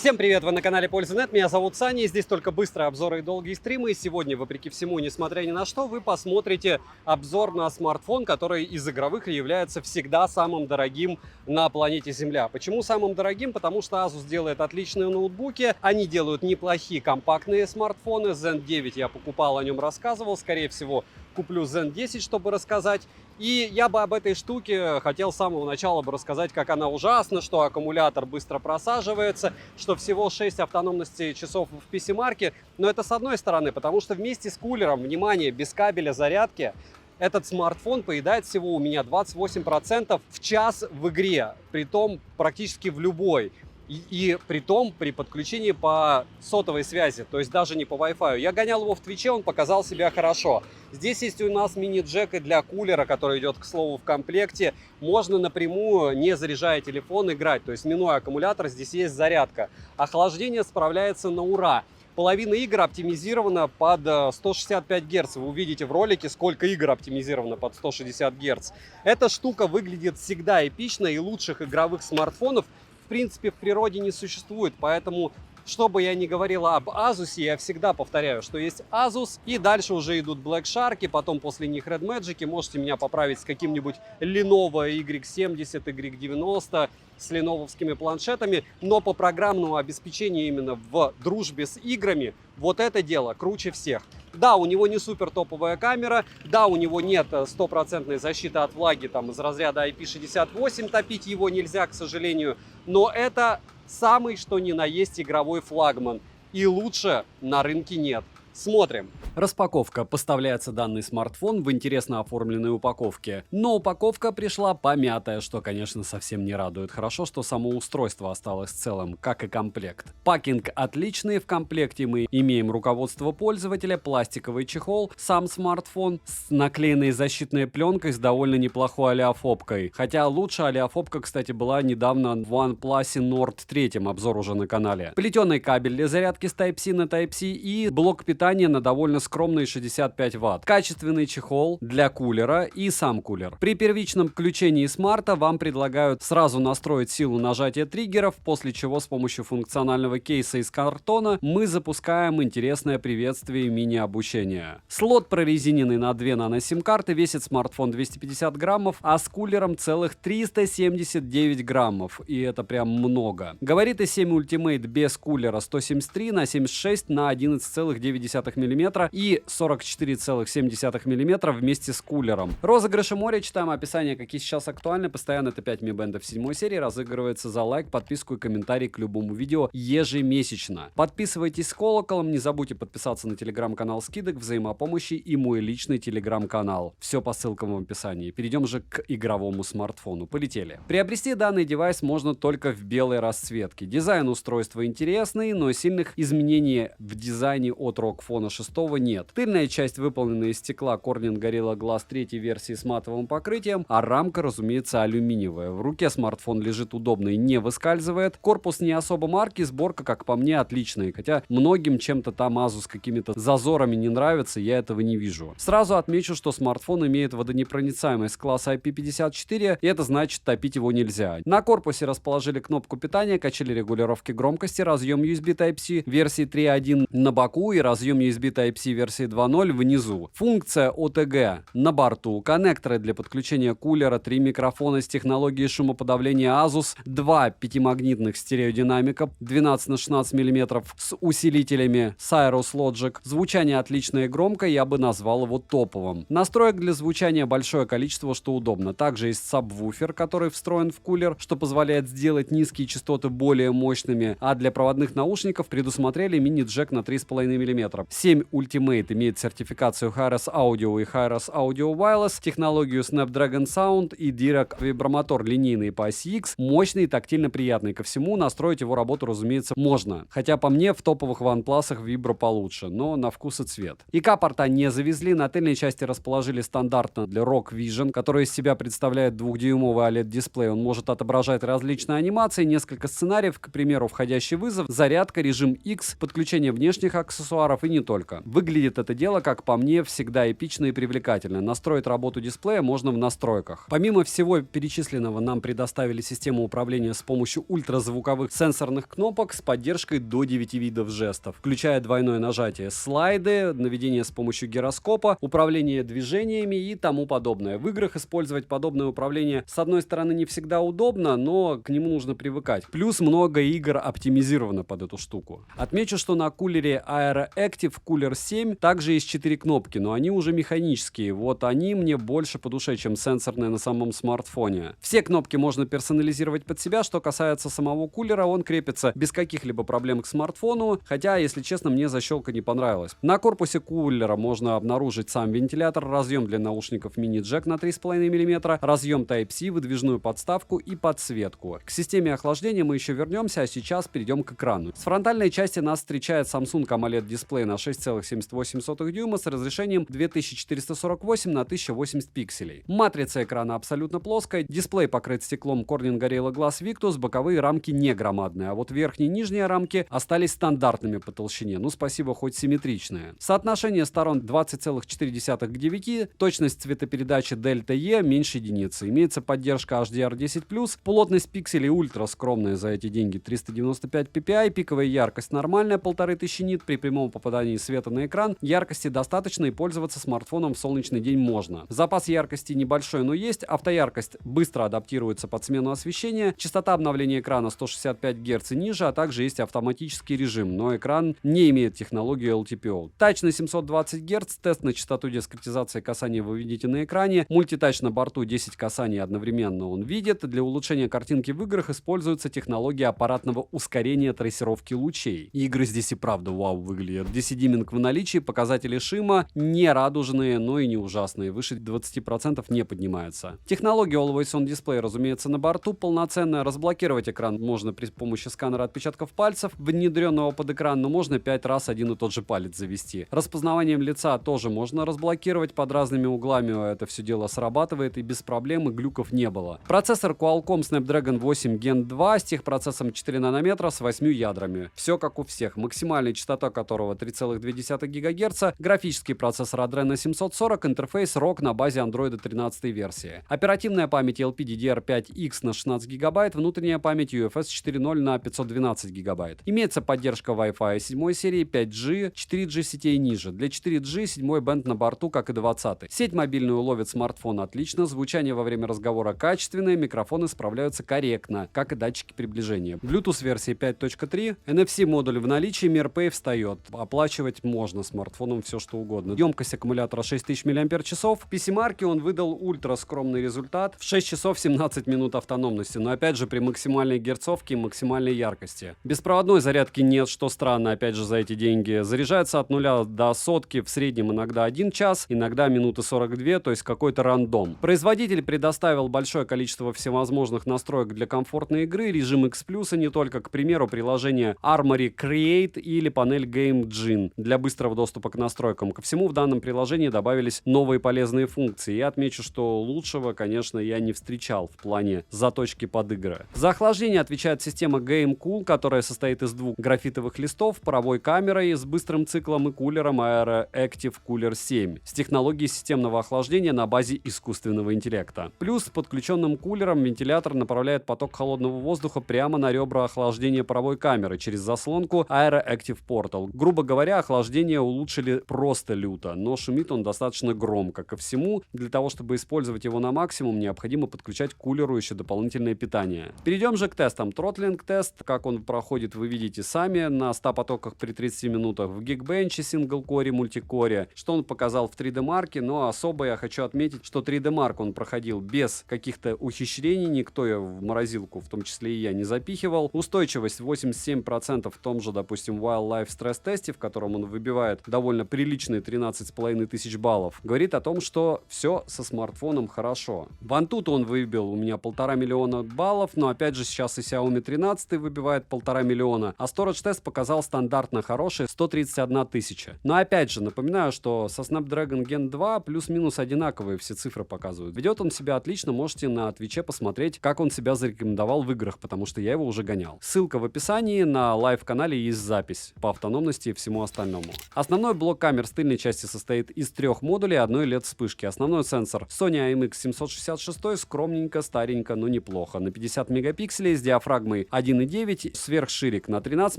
Всем привет, вы на канале Польза.нет, меня зовут Саня, и здесь только быстрые обзоры и долгие стримы. И сегодня, вопреки всему, несмотря ни на что, вы посмотрите обзор на смартфон, который из игровых является всегда самым дорогим на планете Земля. Почему самым дорогим? Потому что Asus делает отличные ноутбуки, они делают неплохие компактные смартфоны. Zen 9 я покупал, о нем рассказывал, скорее всего куплю Zen 10, чтобы рассказать. И я бы об этой штуке хотел с самого начала бы рассказать, как она ужасна, что аккумулятор быстро просаживается, что всего 6 автономности часов в PC-марке. Но это с одной стороны, потому что вместе с кулером, внимание, без кабеля зарядки, этот смартфон поедает всего у меня 28% в час в игре, притом практически в любой. И притом при подключении по сотовой связи, то есть даже не по Wi-Fi. Я гонял его в Твиче, он показал себя хорошо. Здесь есть у нас мини-джек и для кулера, который идет, к слову, в комплекте. Можно напрямую, не заряжая телефон, играть. То есть, минуя аккумулятор, здесь есть зарядка. Охлаждение справляется на ура. Половина игр оптимизирована под 165 Гц. Вы увидите в ролике, сколько игр оптимизировано под 160 Гц. Эта штука выглядит всегда эпично, и лучших игровых смартфонов в принципе в природе не существует, поэтому, что бы я ни говорил об Asus, я всегда повторяю, что есть Asus, и дальше уже идут Black Shark, и потом после них Red Magic, можете меня поправить с каким-нибудь Lenovo Y70, Y90, с леновскими планшетами, но по программному обеспечению именно в дружбе с играми, вот это дело круче всех. Да, у него не супер топовая камера, да, у него нет стопроцентной защиты от влаги, там из разряда IP68, топить его нельзя, к сожалению, но это самый что ни на есть игровой флагман, и лучше на рынке нет. Смотрим. Распаковка. Поставляется данный смартфон в интересно оформленной упаковке. Но упаковка пришла помятая, что, конечно, совсем не радует. Хорошо, что само устройство осталось целым, как и комплект. Пакинг отличный. В комплекте мы имеем руководство пользователя, пластиковый чехол, сам смартфон с наклеенной защитной пленкой с довольно неплохой олеофобкой. Хотя лучше олеофобка, кстати, была недавно в OnePlus Nord 3, обзор уже на канале. Плетеный кабель для зарядки с Type-C на Type-C и блок питания на довольно скромные 65 Вт. Качественный чехол для кулера и сам кулер. При первичном включении смарта вам предлагают сразу настроить силу нажатия триггеров, после чего с помощью функционального кейса из картона мы запускаем интересное приветствие мини-обучения. Слот прорезиненный на 2 нано-сим-карты, весит смартфон 250 граммов, а с кулером целых 379 граммов. И это прям много. Габариты 7 Ultimate без кулера 173 на 76 на 11,9 мм и 44,7 мм вместе с кулером. Розыгрыши моря, читаем описание, какие сейчас актуальны. Постоянно это 5 Mi Band в 7 серии, разыгрывается за лайк, подписку и комментарий к любому видео ежемесячно. Подписывайтесь с колоколом, не забудьте подписаться на телеграм-канал скидок, взаимопомощи и мой личный телеграм-канал. Все по ссылкам в описании. Перейдем же к игровому смартфону. Полетели. Приобрести данный девайс можно только в белой расцветке. Дизайн устройства интересный, но сильных изменений в дизайне от ROG Phone 6 нет. Тыльная часть выполнена из стекла Corning Gorilla Glass 3 версии с матовым покрытием, а рамка, разумеется, алюминиевая. В руке смартфон лежит удобно и не выскальзывает. Корпус не особо марки, сборка, как по мне, отличная. Хотя многим чем-то там Asus какими-то зазорами не нравится, я этого не вижу. Сразу отмечу, что смартфон имеет водонепроницаемость класса IP54, и это значит, топить его нельзя. На корпусе расположили кнопку питания, качели регулировки громкости, разъем USB Type-C версии 3.1 на боку и разъем USB Type-C версии 2.0 внизу. Функция OTG на борту, коннекторы для подключения кулера, 3 микрофона с технологией шумоподавления Asus, 2 пятимагнитных стереодинамика 12 на 16 мм с усилителями Cyrus Logic. Звучание отличное и громкое, я бы назвал его топовым. Настроек для звучания большое количество, что удобно. Также есть сабвуфер, который встроен в кулер, что позволяет сделать низкие частоты более мощными, а для проводных наушников предусмотрели мини-джек на 3,5 мм. 7 Ultimate имеет сертификацию HiRes Audio и HiRes Audio Wireless, технологию Snapdragon Sound и Dirac вибромотор линейный по оси X, мощный и тактильно приятный ко всему, настроить его работу, разумеется, можно. Хотя по мне в топовых OnePlus вибро получше, но на вкус и цвет. ИК-порта не завезли, на тыльной части расположили стандартно для ROG Vision, который из себя представляет 2-дюймовый OLED-дисплей. Он может отображать различные анимации, несколько сценариев, к примеру, входящий вызов, зарядка, режим X, подключение внешних аксессуаров и не только. Выглядит это дело, как по мне, всегда эпично и привлекательно. Настроить работу дисплея можно в настройках. Помимо всего перечисленного, нам предоставили систему управления с помощью ультразвуковых сенсорных кнопок с поддержкой до 9 видов жестов, включая двойное нажатие, слайды, наведение с помощью гироскопа, управление движениями и тому подобное. В играх использовать подобное управление с одной стороны не всегда удобно, но к нему нужно привыкать. Плюс много игр оптимизировано под эту штуку. Отмечу, что на кулере Aero Active Cooler 7 также есть 4 кнопки, но они уже механические. Вот они мне больше по душе, чем сенсорные на самом смартфоне. Все кнопки можно персонализировать под себя. Что касается самого кулера, он крепится без каких-либо проблем к смартфону, хотя, если честно, мне защелка не понравилась. На корпусе кулера можно обнаружить сам вентилятор, разъем для наушников мини-джек на 3,5 мм, разъем Type-C, выдвижную подставку и подсветку. К системе охлаждения мы еще вернемся, а сейчас перейдем к экрану. С фронтальной части нас встречает Samsung AMOLED дисплей на 6,78 дюйма с разрешением 2448 на 1080 пикселей. Матрица экрана абсолютно плоская, дисплей покрыт стеклом Corning Gorilla Glass Victus, боковые рамки не громадные, а вот верхние и нижние рамки остались стандартными по толщине, ну спасибо, хоть симметричные. Соотношение сторон 20,4 к 9, точность цветопередачи Delta E меньше единицы, имеется поддержка HDR10+, плотность пикселей ультра скромная за эти деньги 395 ppi, пиковая яркость нормальная 1500 нит, при прямом попадании света на экран яркости достаточно и пользоваться смартфоном в солнечный день можно. Запас яркости небольшой, но есть, автояркость быстро адаптируется под смену освещения, частота обновления экрана 165 Гц и ниже, а также есть автоматический режим, но экран не имеет технологии LTPO. Тач на 720 Гц, тест на частоту дискретизации касания вы видите на экране, мультитач на борту 10 касаний одновременно он видит, для улучшения картинки в играх используется технология аппаратного ускорения трассировки лучей. Игры здесь и правда вау выглядят. DC-диминг в наличии, показатели шима не радужные, но и не ужасные, выше 20% не поднимаются. Технология Always On Display, разумеется, на борту полноценная, разблокировать экран можно при помощи сканера отпечатков пальцев, внедренного под экран, но можно 5 раз один и тот же палец завести. Распознаванием лица тоже можно разблокировать под разными углами, это все дело срабатывает и без проблем, и глюков не было. Процессор Qualcomm Snapdragon 8 Gen 2 с техпроцессом 4 нанометра с 8 ядрами. Все как у всех, максимальная частота которого 3,2 ГГц, графический процессор Adreno 740, интерфейс ROG на базе Android 13 версии. Оперативная память LPDDR5X на 16 ГБ, внутренняя память UFS 4.0 на 512 ГБ. Имеется поддержка Wi-Fi 7 серии, 5G, 4G сетей ниже. Для 4G 7 бенд на борту, как и 20. Сеть мобильную ловит смартфон отлично, звучание во время разговора качественное, микрофоны справляются корректно, как и датчики приближения. Bluetooth версии 5.3, NFC модуль в наличии, MirPay встает. Оплачивать можно смартфоном все что угодно. Емкость аккумулятора 6000 мАч. В PC-марке он выдал ультра скромный результат в 6 часов 17 минут автономности, но опять же при максимальной герцовке и максимальной яркости. Беспроводной зарядки нет, что странно, опять же за эти деньги. Заряжается от 0 до сотки в среднем иногда 1 час, иногда минуты 42, то есть какой-то рандом. Производитель предоставил большое количество всевозможных настроек для комфортной игры, режим X+, и не только, к примеру, приложение Armory Create или панель Game Gin для быстрого доступа к настройкам. Ко всему в данном приложении добавились новые полезные функции. Я отмечу, что лучшего, конечно, я не встречал в плане заточки под игры. За охлаждение отвечает система Game Cool, которая состоит из двух графитовых листов, паровой камерой с быстрым циклом и кулером Aero Active Cooler 7 с технологией системного охлаждения на базе искусственного интеллекта. Плюс с подключенным кулером вентилятор направляет поток холодного воздуха прямо на ребра охлаждения паровой камеры через заслонку Aero Active Portal. Грубо говоря, охлаждение улучшили просто люто, но шумит он достаточно громко. Ко всему, для того, чтобы использовать его на максимум, необходимо подключать к кулеру еще дополнительное питание. Перейдем же к тестам. Тротлинг тест, как он проходит, вы видите сами на 100 потоках при 30 минутах в Geekbench, сингл-коре, мультикоре. Что он показал в 3D Mark, но особо я хочу отметить, что 3D Mark он проходил без каких-то ухищрений, никто ее в морозилку, в том числе и я, не запихивал. Устойчивость 87% в том же, допустим, Wildlife стресс-тесте, в котором он выбивает довольно приличные 13,5 тысяч баллов, говорит о том, что все со смартфоном хорошо. В Antutu он выбил у меня 1,5 миллиона баллов, но опять же сейчас и Xiaomi 13 выбивает 1,5 миллиона, а Storage тест показал стандартно хорошие 131 тысяча. Но опять же напоминаю, что со Snapdragon Gen 2 плюс-минус одинаковые все цифры показывают. Ведет он себя отлично, можете на Твиче посмотреть, как он себя зарекомендовал в играх, потому что я его уже гонял. Ссылка в описании, на лайв-канале есть запись по автономности и всему всему остальному. Основной блок камер с тыльной части состоит из 3 модулей одной LED-вспышки. Основной сенсор Sony IMX766, скромненько, старенько, но неплохо. На 50 мегапикселей с диафрагмой 1.9, сверхширик на 13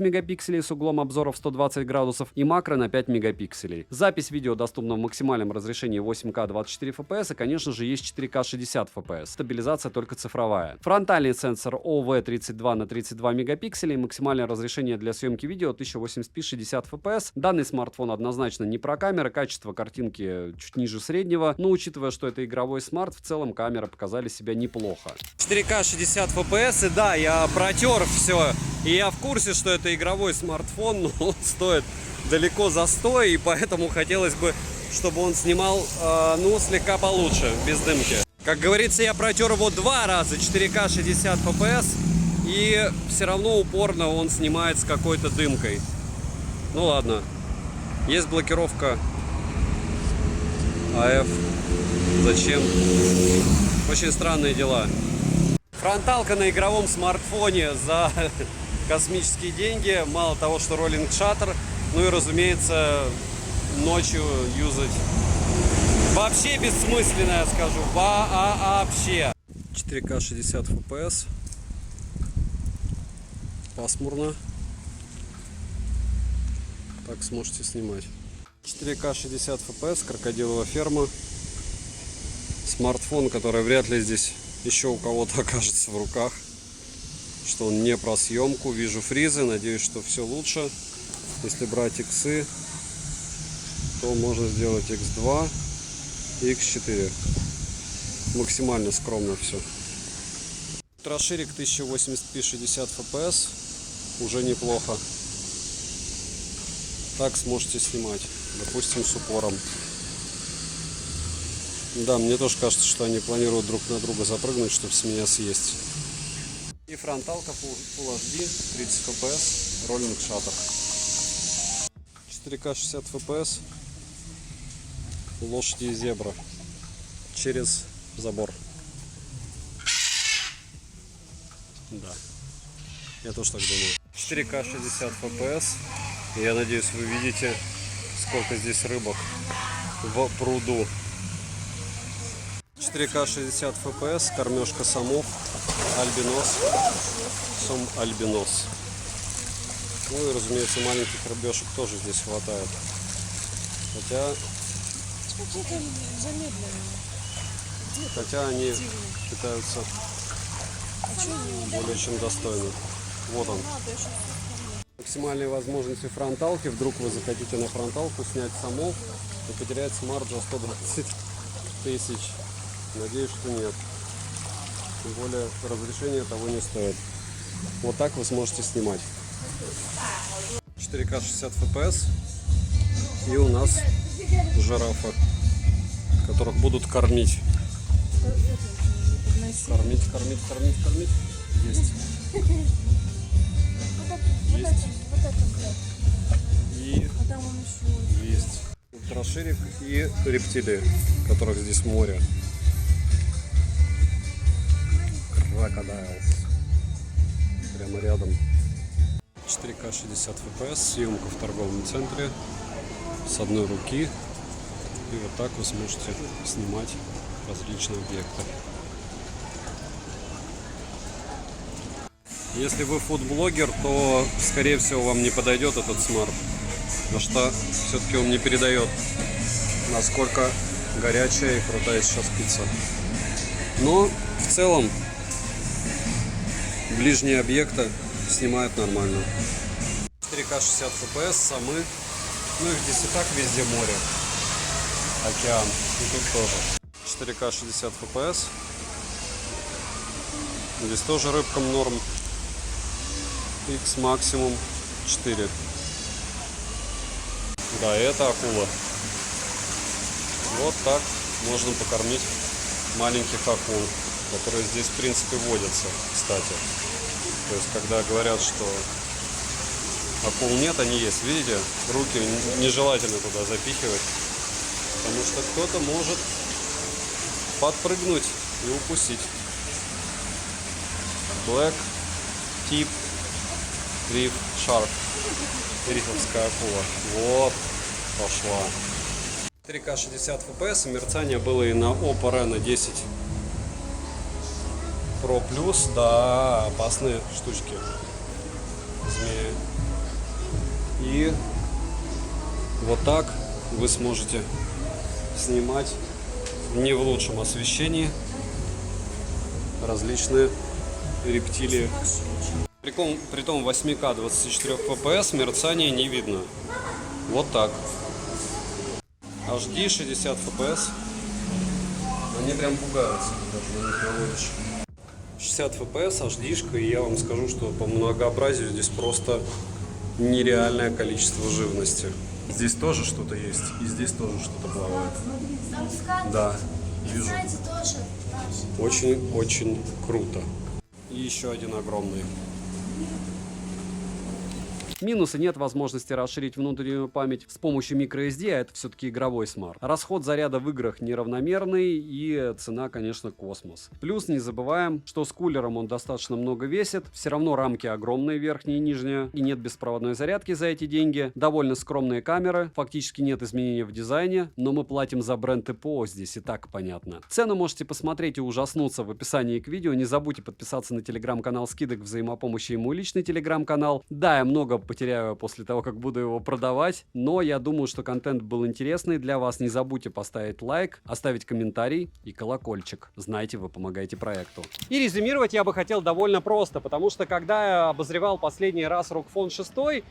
мегапикселей с углом обзора в 120 градусов и макро на 5 мегапикселей. Запись видео доступна в максимальном разрешении 8К 24 FPS и, конечно же, есть 4К 60 FPS. Стабилизация только цифровая. Фронтальный сенсор OV32 на 32 мегапикселей, максимальное разрешение для съемки видео 1080p 60 FPS. Данный смартфон однозначно не про камеры, качество картинки чуть ниже среднего, но учитывая, что это игровой смарт, в целом камеры показали себя неплохо. 4К 60 FPS, и да, я протер все, и я в курсе, что это игровой смартфон, но он стоит далеко за 100, и поэтому хотелось бы, чтобы он снимал, ну, слегка получше, без дымки. Как говорится, я протер его 2 раза, 4К 60 FPS, и все равно упорно он снимает с какой-то дымкой. Ну ладно, есть блокировка АФ. Зачем? Очень странные дела. Фронталка на игровом смартфоне за космические деньги. Мало того, что роллинг шаттер, ну и, разумеется, ночью юзать вообще бессмысленно, я скажу. Вообще. 4К 60 FPS. Пасмурно. Так сможете снимать. 4К 60 FPS, крокодиловая ферма. Смартфон, который вряд ли здесь еще у кого-то окажется в руках. Что он не про съемку. Вижу фризы, надеюсь, что все лучше. Если брать иксы, то можно сделать X2 и X4. Максимально скромно все. Расширик 1080p 60 FPS. Уже неплохо. Так сможете снимать. Допустим, с упором. Да, мне тоже кажется, что они планируют друг на друга запрыгнуть, чтобы с меня съесть. И фронталка Full HD, 30 FPS, роллинг шаттер. 4К 60 FPS, лошади и зебра через забор. Да, я тоже так думаю. 4К 60 FPS, и я надеюсь, вы видите, сколько здесь рыбок в пруду. 4К 60 FPS, кормежка самов, альбинос, сом альбинос. Ну и, разумеется, маленьких рыбешек тоже здесь хватает. Хотя они питаются более чем достойно. Вот он. Максимальные возможности фронталки. Вдруг вы захотите на фронталку снять самов и потерять смарт за 120 тысяч. Надеюсь, что нет. Тем более разрешение того не стоит. Вот так вы сможете снимать. 4К 60 FPS. И у нас жирафы, которых будут кормить. Кормить. Есть. Есть. И есть. Ультраширик и рептилии, которых здесь море. Крокодайлс. Прямо рядом. 4К 60 FPS, съемка в торговом центре с одной руки. И вот так вы сможете снимать различные объекты. Если вы фудблогер, то, скорее всего, вам не подойдет этот смарт, потому что все-таки он не передает, насколько горячая и крутая сейчас пицца. Но в целом ближние объекты снимают нормально. 4К 60 FPS, самы. Ну их здесь и так везде море, океан, и тут тоже. 4К 60 FPS. Здесь тоже рыбкам норм. X максимум 4. Да, это акула. Вот так можно покормить маленьких акул, которые здесь в принципе водятся, кстати. То есть когда говорят, что акул нет, они есть. Видите, руки нежелательно туда запихивать, потому что кто-то может подпрыгнуть и укусить. Black Tip Риф Шарк. Рифовская акула. Вот, пошла. 4К 60 FPS, мерцание было и на Oppo Reno 10 Pro Plus. Да, опасные штучки. Змеи. И вот так вы сможете снимать не в лучшем освещении различные рептилии. Притом 8К 24 FPS мерцания не видно. Вот так. HD 60 FPS. Они прям пугаются, когда на них наводишь. 60 FPS, HD-шка, и я вам скажу, что по многообразию здесь просто нереальное количество живности. Здесь тоже что-то есть, и здесь тоже что-то плавает. Да, вижу. Очень-очень круто. И еще один огромный. Минусы: нет возможности расширить внутреннюю память с помощью microSD, а это все-таки игровой смарт. Расход заряда в играх неравномерный, и цена, конечно, космос. Плюс не забываем, что с кулером он достаточно много весит, все равно рамки огромные, верхние и нижние, и нет беспроводной зарядки за эти деньги. Довольно скромные камеры, фактически нет изменений в дизайне, но мы платим за бренд ИПО, здесь и так понятно. Цену можете посмотреть и ужаснуться в описании к видео. Не забудьте подписаться на телеграм-канал скидок взаимопомощи и мой личный телеграм-канал. Да, я много потеряю после того, как буду его продавать, но я думаю, что контент был интересный для вас. Не забудьте поставить лайк, оставить комментарий и колокольчик. Знаете, вы помогаете проекту. И резюмировать я бы хотел довольно просто, потому что когда я обозревал последний раз ROG Phone 6,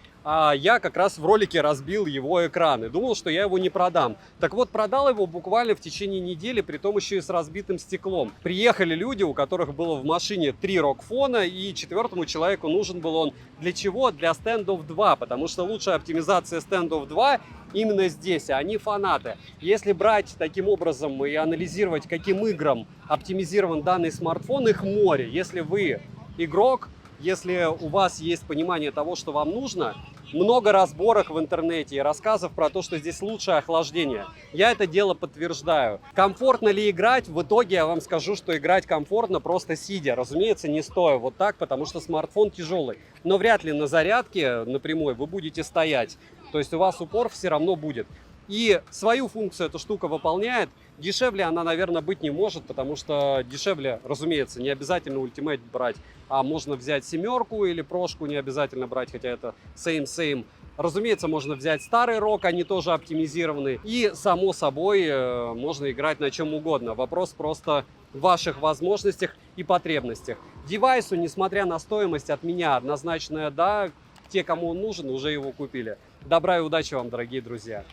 я как раз в ролике разбил его экран и думал, что я его не продам. Так вот, продал его буквально в течение недели, притом еще и с разбитым стеклом. Приехали люди, у которых было в машине 3 ROG Phone, и четвертому человеку нужен был он для чего? Для Standoff 2, потому что лучшая оптимизация Standoff 2 именно здесь, а они фанаты. Если брать таким образом и анализировать, каким играм оптимизирован данный смартфон, их море. Если вы игрок, если у вас есть понимание того, что вам нужно, много разборок в интернете и рассказов про то, что здесь лучшее охлаждение. Я это дело подтверждаю. Комфортно ли играть? В итоге я вам скажу, что играть комфортно просто сидя. Разумеется, не стоя вот так, потому что смартфон тяжелый. Но вряд ли на зарядке напрямую вы будете стоять. То есть у вас упор все равно будет. И свою функцию эта штука выполняет. Дешевле она, наверное, быть не может, потому что дешевле, разумеется, не обязательно Ultimate брать, а можно взять 7 или прошку не обязательно брать, хотя это same. Разумеется, можно взять старый ROG, они тоже оптимизированы. И, само собой, можно играть на чем угодно. Вопрос просто в ваших возможностях и потребностях. Девайсу, несмотря на стоимость, от меня однозначное «да». Те, кому он нужен, уже его купили. Добра и удачи вам, дорогие друзья!